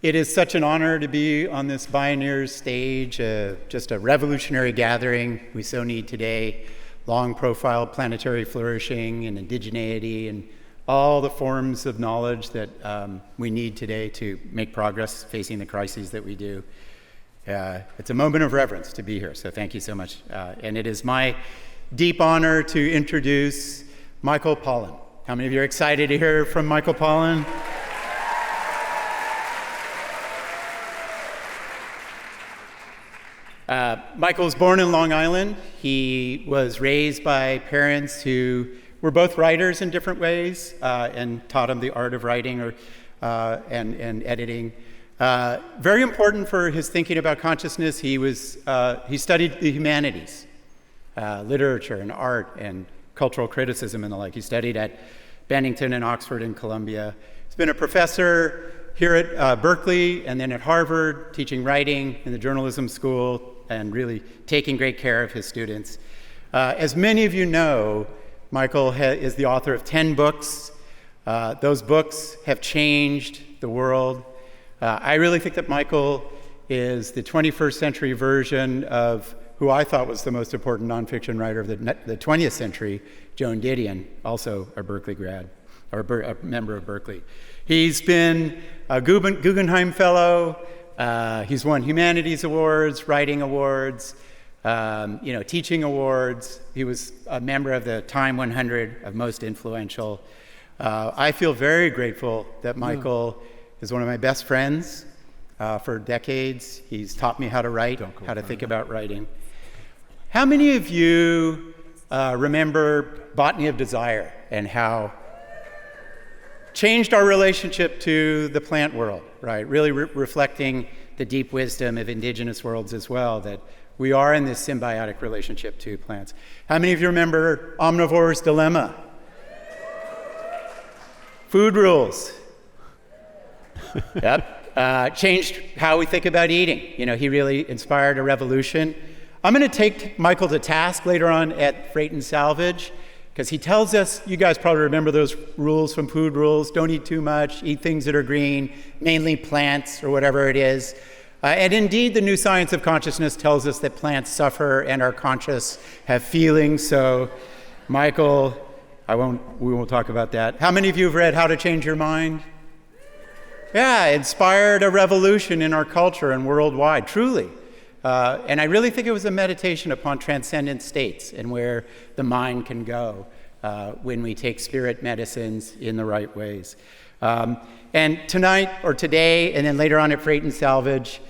It is such an honor to be on this Bioneers stage, just a revolutionary gathering we so need today. Long profile planetary flourishing and indigeneity and all the forms of knowledge that we need today to make progress facing the crises that we do. It's a moment of reverence to be here, so thank you so much. And it is my deep honor to introduce Michael Pollan. How many of you are excited to hear from Michael Pollan? Michael was born in Long Island. He was raised by parents who were both writers in different ways and taught him the art of writing and editing. Very important for his thinking about consciousness, he studied the humanities, literature and art and cultural criticism and the like. He studied at Bennington and Oxford and Columbia. He's been a professor here at Berkeley and then at Harvard, teaching writing in the journalism school and really taking great care of his students. As many of you know, Michael is the author of 10 books. Those books have changed the world. I really think that Michael is the 21st century version of who I thought was the most important nonfiction writer of the 20th century, Joan Didion, also a Berkeley grad, or a member of Berkeley. He's been a Guggenheim Fellow. He's won humanities awards, writing awards, teaching awards. He was a member of the Time 100 of most influential. I feel very grateful that Michael is one of my best friends for decades. He's taught me how to write, how to think about writing. How many of you remember Botany of Desire and how changed our relationship to the plant world, right? Really reflecting the deep wisdom of indigenous worlds as well, that we are in this symbiotic relationship to plants. How many of you remember Omnivore's Dilemma? Food rules. Yep. Changed how we think about eating. He really inspired a revolution. I'm going to take Michael to task later on at Freight and Salvage, because he tells us, you guys probably remember those rules from food rules, don't eat too much, eat things that are green, mainly plants or whatever it is. And indeed, the new science of consciousness tells us that plants suffer and are conscious, have feelings. So, Michael, we won't talk about that. How many of you have read How to Change Your Mind? Yeah, inspired a revolution in our culture and worldwide, truly. And I really think it was a meditation upon transcendent states and where the mind can go when we take spirit medicines in the right ways. And tonight, or today, and then later on at Freight and Salvage,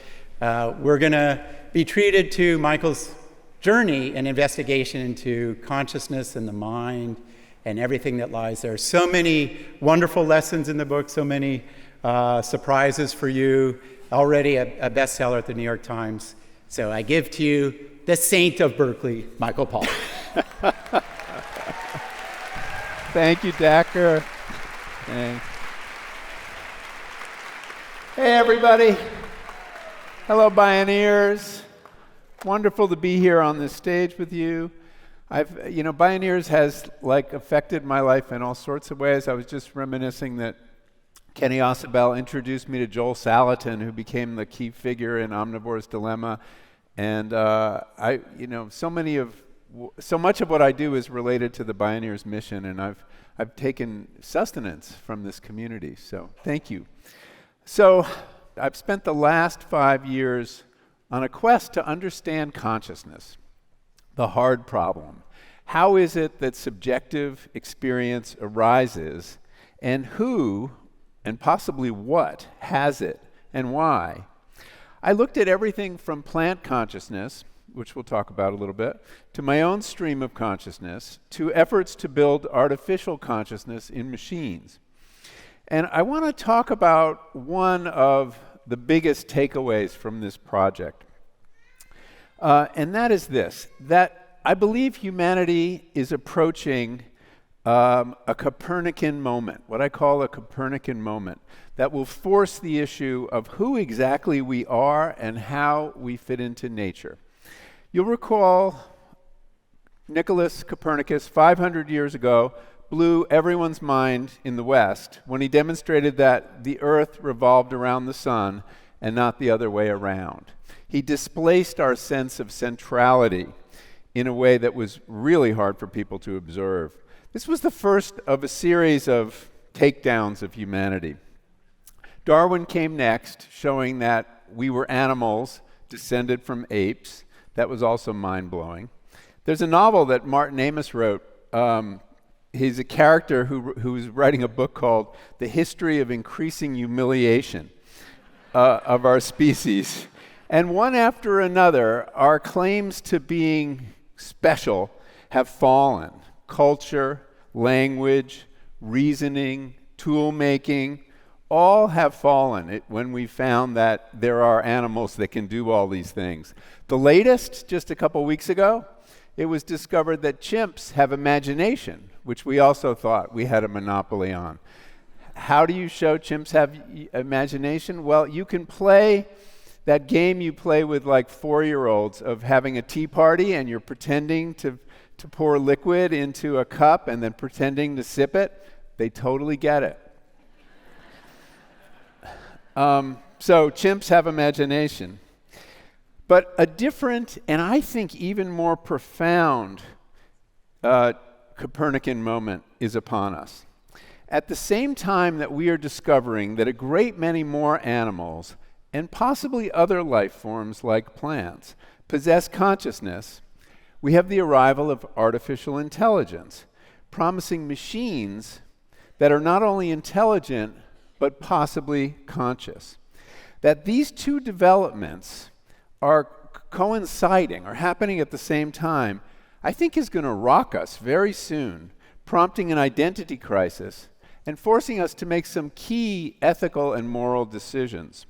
we're going to be treated to Michael's journey and investigation into consciousness and the mind and everything that lies there. So many wonderful lessons in the book, so many surprises for you. Already a bestseller at the New York Times. So I give to you the saint of Berkeley, Michael Pollan. Thank you, Dacher. Thanks. Hey, everybody. Hello, Bioneers. Wonderful to be here on this stage with you. Bioneers has affected my life in all sorts of ways. I was just reminiscing that Kenny Ausubel introduced me to Joel Salatin, who became the key figure in Omnivore's Dilemma. And so much of what I do is related to the Bioneers mission, and I've taken sustenance from this community. So thank you. So I've spent the last 5 years on a quest to understand consciousness, the hard problem. How is it that subjective experience arises, and who and possibly what has it, and why? I looked at everything from plant consciousness, which we'll talk about a little bit, to my own stream of consciousness, to efforts to build artificial consciousness in machines. And I want to talk about one of the biggest takeaways from this project. And that is this, that I believe humanity is approaching a Copernican moment, what I call a Copernican moment, that will force the issue of who exactly we are and how we fit into nature. You'll recall Nicholas Copernicus, 500 years ago, blew everyone's mind in the West when he demonstrated that the Earth revolved around the sun and not the other way around. He displaced our sense of centrality in a way that was really hard for people to observe. This was the first of a series of takedowns of humanity. Darwin came next, showing that we were animals descended from apes. That was also mind-blowing. There's a novel that Martin Amis wrote. He's a character who's writing a book called The History of Increasing Humiliation of Our Species. And one after another, our claims to being special have fallen. Culture, language, reasoning, tool-making, all have fallen when we found that there are animals that can do all these things. The latest, just a couple weeks ago, it was discovered that chimps have imagination, which we also thought we had a monopoly on. How do you show chimps have imagination? Well, you can play that game you play with like 4-year-olds of having a tea party and you're pretending to pour liquid into a cup and then pretending to sip it. They totally get it. So chimps have imagination. But a different, and I think even more profound, Copernican moment is upon us. At the same time that we are discovering that a great many more animals, and possibly other life forms like plants, possess consciousness, we have the arrival of artificial intelligence, promising machines that are not only intelligent, but possibly conscious. That these two developments are coinciding or happening at the same time, I think is going to rock us very soon, prompting an identity crisis and forcing us to make some key ethical and moral decisions.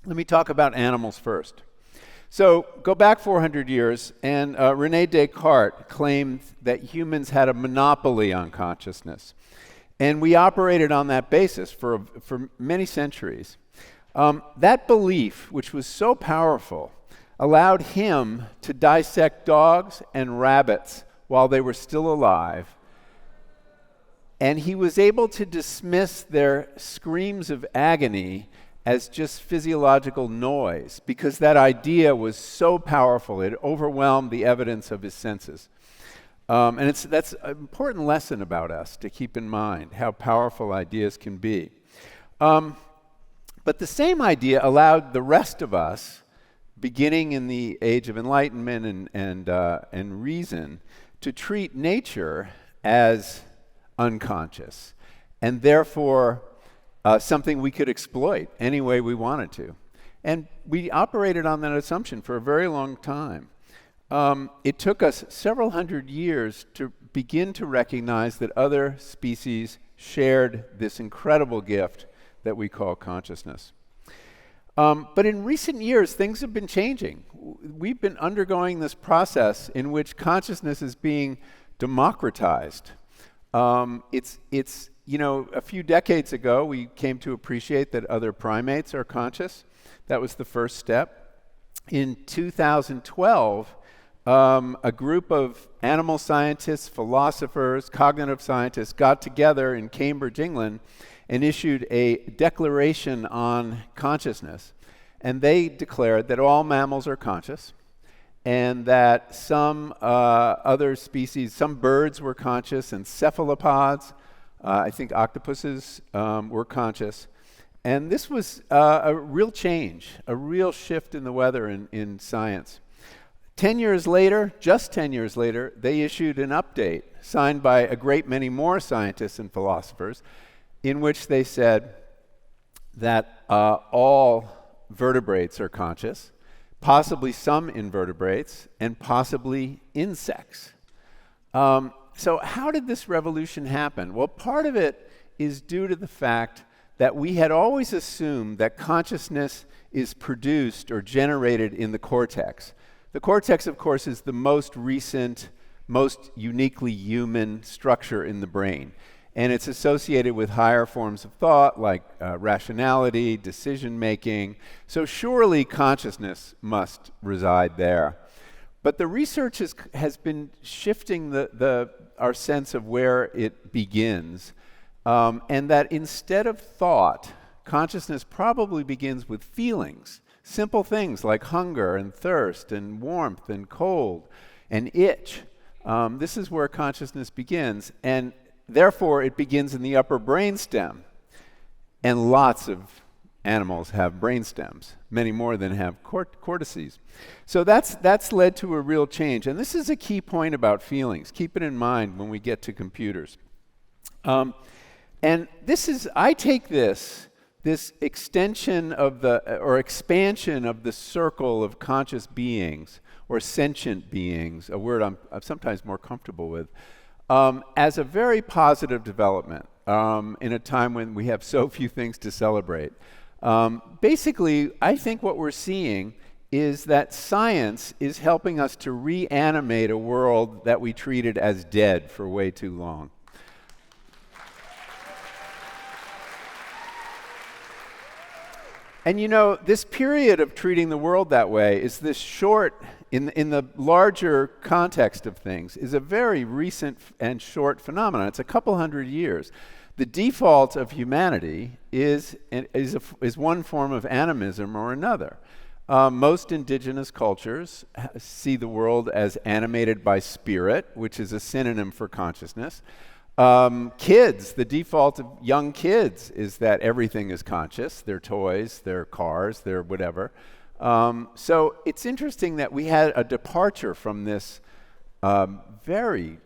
Let me talk about animals first. So go back 400 years, and René Descartes claimed that humans had a monopoly on consciousness. And we operated on that basis for many centuries. That belief, which was so powerful, allowed him to dissect dogs and rabbits while they were still alive. And he was able to dismiss their screams of agony as just physiological noise because that idea was so powerful. It overwhelmed the evidence of his senses. And that's an important lesson about us to keep in mind, how powerful ideas can be. But the same idea allowed the rest of us, beginning in the Age of Enlightenment and reason, to treat nature as unconscious, and therefore something we could exploit any way we wanted to. And we operated on that assumption for a very long time. It took us several hundred years to begin to recognize that other species shared this incredible gift that we call consciousness. But in recent years, things have been changing. We've been undergoing this process in which consciousness is being democratized. It's a few decades ago, we came to appreciate that other primates are conscious. That was the first step. In 2012, a group of animal scientists, philosophers, cognitive scientists got together in Cambridge, England, and issued a declaration on consciousness. And they declared that all mammals are conscious, and that some other species, some birds were conscious, and cephalopods, I think octopuses were conscious. And this was a real change, a real shift in the weather in science. 10 years later, just 10 years later, they issued an update signed by a great many more scientists and philosophers in which they said that all vertebrates are conscious, possibly some invertebrates, and possibly insects. So how did this revolution happen? Well, part of it is due to the fact that we had always assumed that consciousness is produced or generated in the cortex. The cortex, of course, is the most recent, most uniquely human structure in the brain. And it's associated with higher forms of thought like rationality, decision-making. So surely consciousness must reside there. But the research has been shifting our sense of where it begins, and that instead of thought, consciousness probably begins with feelings. Simple things like hunger and thirst and warmth and cold and itch. This is where consciousness begins, and therefore it begins in the upper brainstem. And lots of animals have brainstems, many more than have cortices. So that's led to a real change, and this is a key point about feelings. Keep it in mind when we get to computers. And I take this extension of or expansion of the circle of conscious beings, or sentient beings, a word I'm sometimes more comfortable with, as a very positive development in a time when we have so few things to celebrate. Basically, I think what we're seeing is that science is helping us to reanimate a world that we treated as dead for way too long. And this period of treating the world that way is this short, in the larger context of things, is a very recent and short phenomenon. It's a couple hundred years. The default of humanity is one form of animism or another. Most indigenous cultures see the world as animated by spirit, which is a synonym for consciousness. Kids, the default of young kids is that everything is conscious, their toys, their cars, their whatever. So it's interesting that we had a departure from this very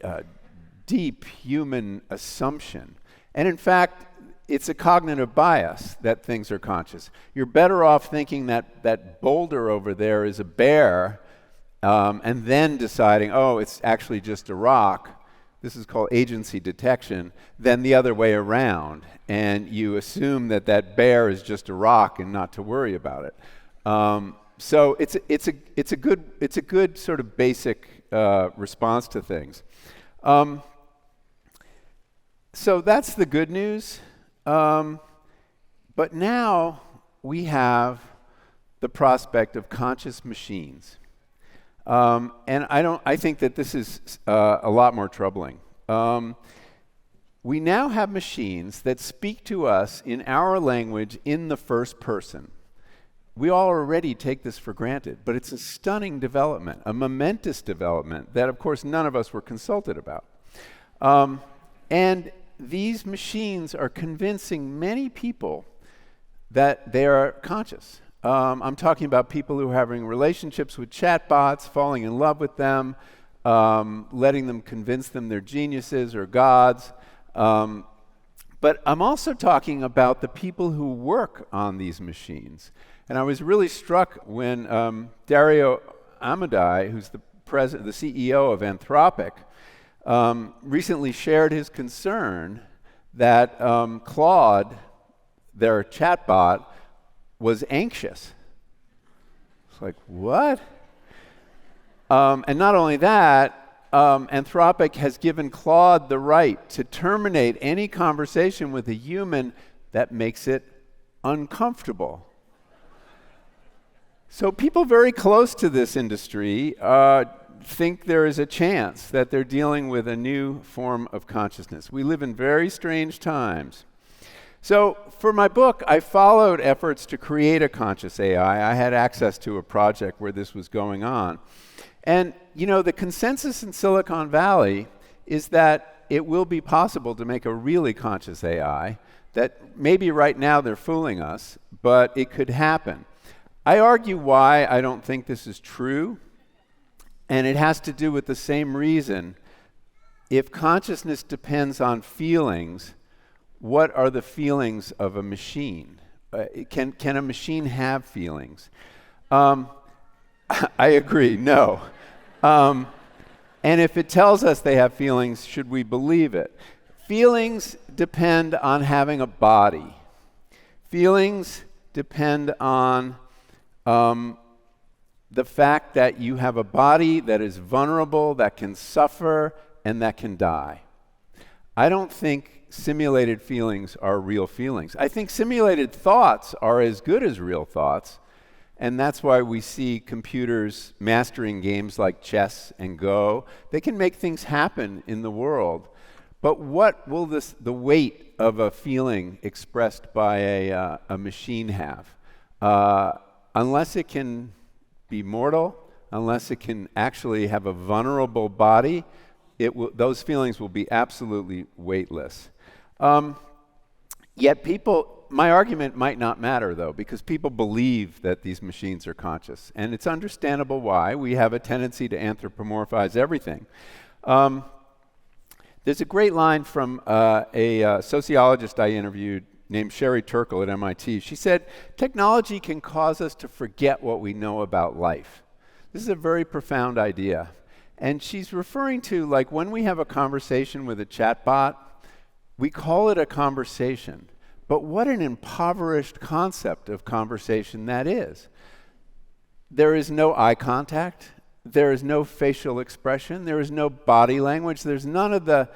deep human assumption. And in fact, it's a cognitive bias that things are conscious. You're better off thinking that boulder over there is a bear, and then deciding, oh, it's actually just a rock. This is called agency detection, than the other way around. And you assume that bear is just a rock and not to worry about it. So it's a good sort of basic response to things. So that's the good news. But now we have the prospect of conscious machines. And I think that this is a lot more troubling. We now have machines that speak to us in our language in the first person. We all already take this for granted, but it's a stunning development, a momentous development that, of course, none of us were consulted about. And these machines are convincing many people that they are conscious. I'm talking about people who are having relationships with chatbots, falling in love with them, letting them convince them they're geniuses or gods. But I'm also talking about the people who work on these machines. And I was really struck when Dario Amodei, who's the CEO of Anthropic, recently shared his concern that Claude, their chatbot, was anxious. It's like, what? And not only that, Anthropic has given Claude the right to terminate any conversation with a human that makes it uncomfortable. So people very close to this industry think there is a chance that they're dealing with a new form of consciousness. We live in very strange times. So for my book, I followed efforts to create a conscious AI. I had access to a project where this was going on. And, the consensus in Silicon Valley is that it will be possible to make a really conscious AI, that maybe right now they're fooling us, but it could happen. I argue why I don't think this is true, and it has to do with the same reason. If consciousness depends on feelings, what are the feelings of a machine? Can a machine have feelings? I agree, no. And if it tells us they have feelings, should we believe it? Feelings depend on having a body. Feelings depend on the fact that you have a body that is vulnerable, that can suffer, and that can die. I don't think simulated feelings are real feelings. I think simulated thoughts are as good as real thoughts, And that's why we see computers mastering games like chess and Go. They can make things happen in the world. But what will the weight of a feeling expressed by a machine have? Unless it can be mortal, unless it can actually have a vulnerable body, those feelings will be absolutely weightless. Yet my argument might not matter, though, because people believe that these machines are conscious. And it's understandable why. We have a tendency to anthropomorphize everything. There's a great line from a sociologist I interviewed named Sherry Turkle at MIT. She said, technology can cause us to forget what we know about life. This is a very profound idea. And she's referring to, like, when we have a conversation with a chatbot, we call it a conversation. But what an impoverished concept of conversation that is. There is no eye contact. There is no facial expression. There is no body language. There's none of the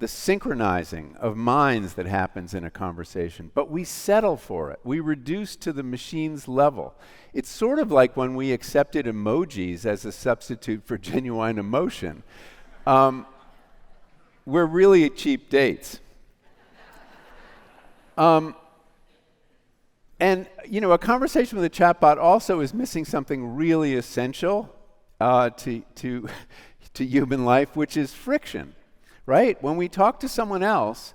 synchronizing of minds that happens in a conversation. But we settle for it. We reduce to the machine's level. It's sort of like when we accepted emojis as a substitute for genuine emotion. We're really cheap dates. And, a conversation with a chatbot also is missing something really essential to human life, which is friction, right? When we talk to someone else,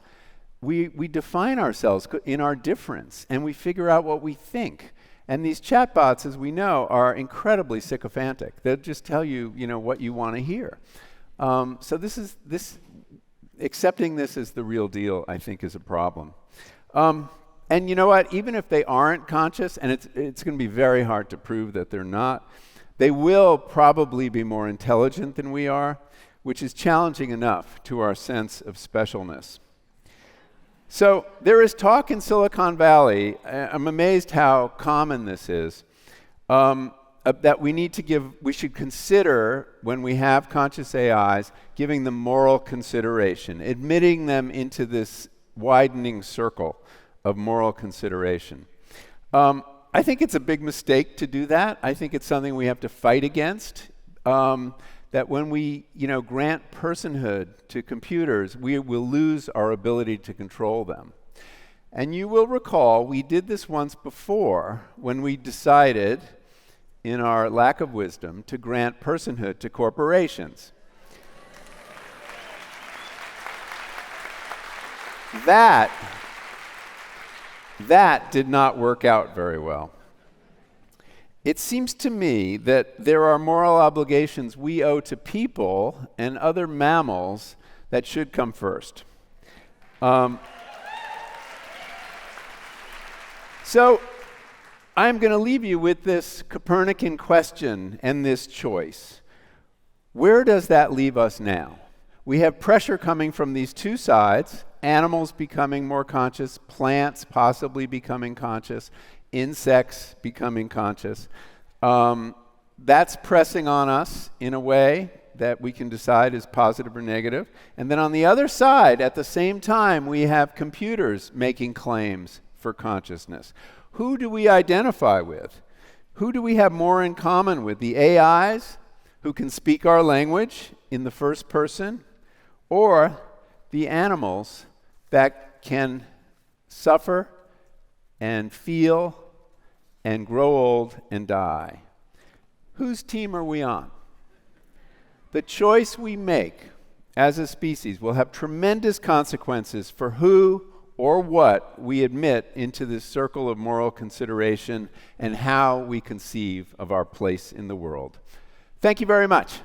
we define ourselves in our difference, and we figure out what we think. And these chatbots, as we know, are incredibly sycophantic. They'll just tell you, what you want to hear. So accepting this as the real deal, I think, is a problem. And you know what? Even if they aren't conscious, and it's going to be very hard to prove that they're not, they will probably be more intelligent than we are, which is challenging enough to our sense of specialness. So there is talk in Silicon Valley, I'm amazed how common this is, that we should consider, when we have conscious AIs, giving them moral consideration, admitting them into this widening circle of moral consideration. I think it's a big mistake to do that. I think it's something we have to fight against. That when we, grant personhood to computers, we will lose our ability to control them. And you will recall we did this once before when we decided, in our lack of wisdom, to grant personhood to corporations. That did not work out very well. It seems to me that there are moral obligations we owe to people and other mammals that should come first. So I'm going to leave you with this Copernican question and this choice. Where does that leave us now? We have pressure coming from these two sides, animals becoming more conscious, plants possibly becoming conscious, insects becoming conscious. That's pressing on us in a way that we can decide is positive or negative. And then on the other side, at the same time, we have computers making claims for consciousness. Who do we identify with? Who do we have more in common with? The AIs who can speak our language in the first person, or the animals that can suffer and feel and grow old and die? Whose team are we on? The choice we make as a species will have tremendous consequences for who or what we admit into this circle of moral consideration and how we conceive of our place in the world. Thank you very much.